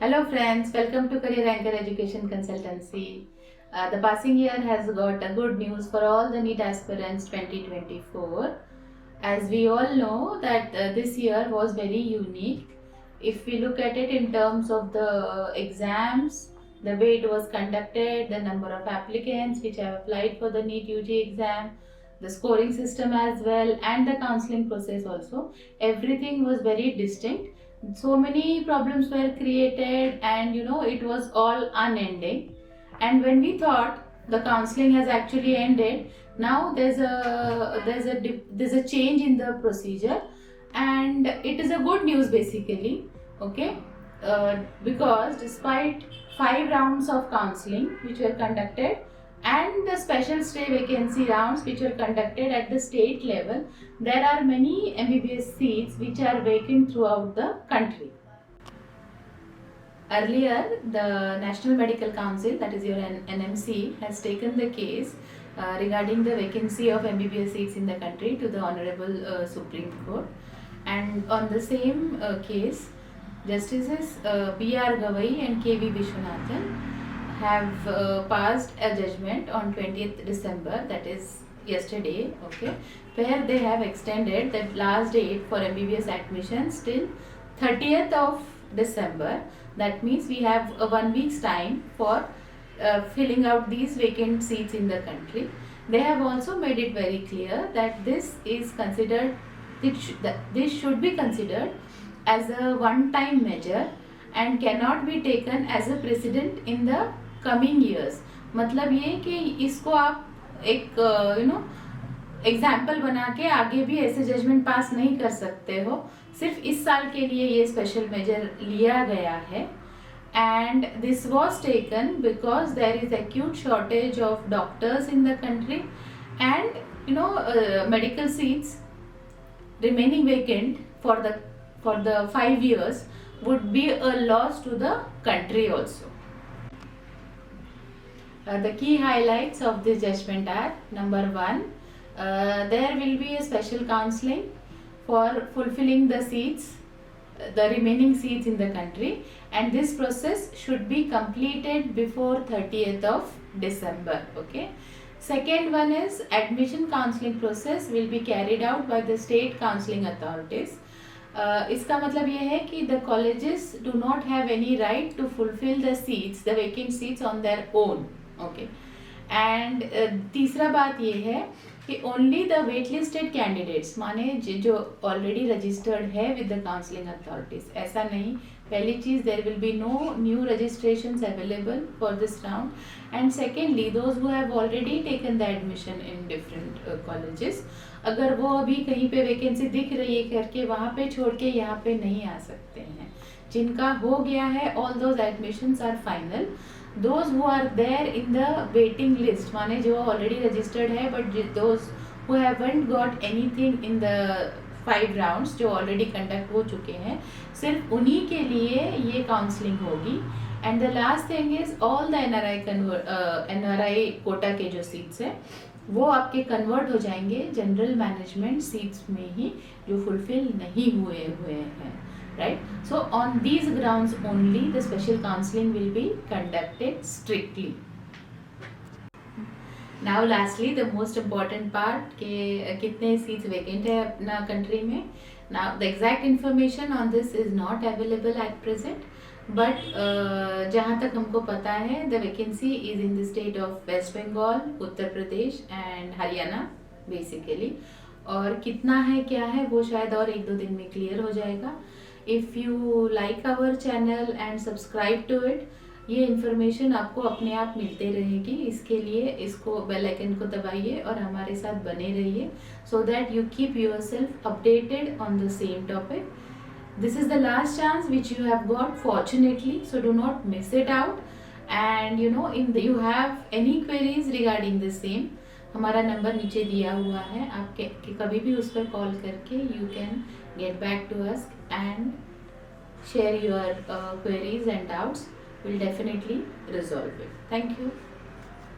Hello friends, welcome to Career Anchor Education Consultancy. The passing year has got a good news for all the NEET aspirants 2024. As we all know that this year was very unique. If we look at it in terms of the exams, the way it was conducted, the number of applicants which have applied for the NEET UG exam, the scoring system as well, and the counseling process also, everything was very distinct. So many problems were created, and it was all unending. And when we thought the counseling has actually ended, now there's a change in the procedure, and it is a good news basically. Okay. Because despite 5 rounds of counseling which were conducted and the special stay vacancy rounds which were conducted at the state level, there are many MBBS seats which are vacant throughout the country. Earlier, the National Medical Council, that is your NMC, has taken the case regarding the vacancy of MBBS seats in the country to the Honorable Supreme Court. And on the same case, Justices B.R. Gavai and K.V. Vishwanathan have passed a judgment on 20th December, that is yesterday, okay, where they have extended the last date for MBBS admissions till 30th of December. That means we have a 1 week's time for filling out these vacant seats in the country. They have also made it very clear that this should be considered as a one-time measure and cannot be taken as a precedent in the coming years. मतलब ये कि इसको आप एक example बना के आगे भी ऐसे जजमेंट पास नहीं कर सकते हो. सिर्फ इस साल के लिए ये स्पेशल मेजर लिया गया है. And this was taken because there is acute shortage of doctors in the country, and medical seats remaining vacant for the 5 years would be a loss to the country also. The key highlights of this judgment are: number 1, there will be a special counseling for fulfilling the seats, the remaining seats in the country, and this process should be completed before 30th of December. Okay. Second one is admission counseling process will be carried out by the state counseling authorities. इसका मतलब ये है कि the colleges do not have any right to fulfill the seats, the vacant seats on their own. Okay. And तीसरा बात ये है कि only the wait listed candidates, माने जो ऑलरेडी रजिस्टर्ड है विद द काउंसलिंग अथॉरिटीज, ऐसा नहीं. पहली चीज, there will be no new registrations available for this round. And secondly, those who have already taken the admission in different colleges, अगर वो अभी कहीं पे वैकेंसी दिख रही है करके वहाँ पे छोड़ के यहाँ पे नहीं आ सकते हैं. जिनका हो गया है, all those admissions are final. Those who are there in the waiting list, माने जो already registered है, but those who haven't got anything in the 5 rounds जो already conduct हो चुके हैं, सिर्फ उन्हीं के लिए ये counseling होगी. And the last thing is all the NRI Kota के जो seats है वो आपके convert हो जाएंगे general management seats में ही, जो fulfill नहीं हुए हैं. Right? So on these grounds only the special counseling will be conducted strictly. Now lastly, the most important part कि कितने seats vacant है अपना country में. Now the exact information on this is not available at present, but जहाँ तक हमको पता है, the vacancy is in the state of West Bengal, Uttar Pradesh and Haryana basically. और कितना है क्या है वो शायद और 1-2 दिन में clear हो जाएगा. If you like our channel and subscribe to it, ये इन्फॉर्मेशन आपको अपने आप मिलते रहेगी. इसके लिए इसको बेल आइकन को दबाइए और हमारे साथ बने रहिए, so that you keep yourself updated on the same topic. This is the last chance which you have got fortunately, so do not miss it out. And you have any queries regarding the same, हमारा number नीचे दिया हुआ है, आप कभी भी उस पर कॉल करके you can get back to us and share your queries and doubts. We'll definitely resolve it. Thank you.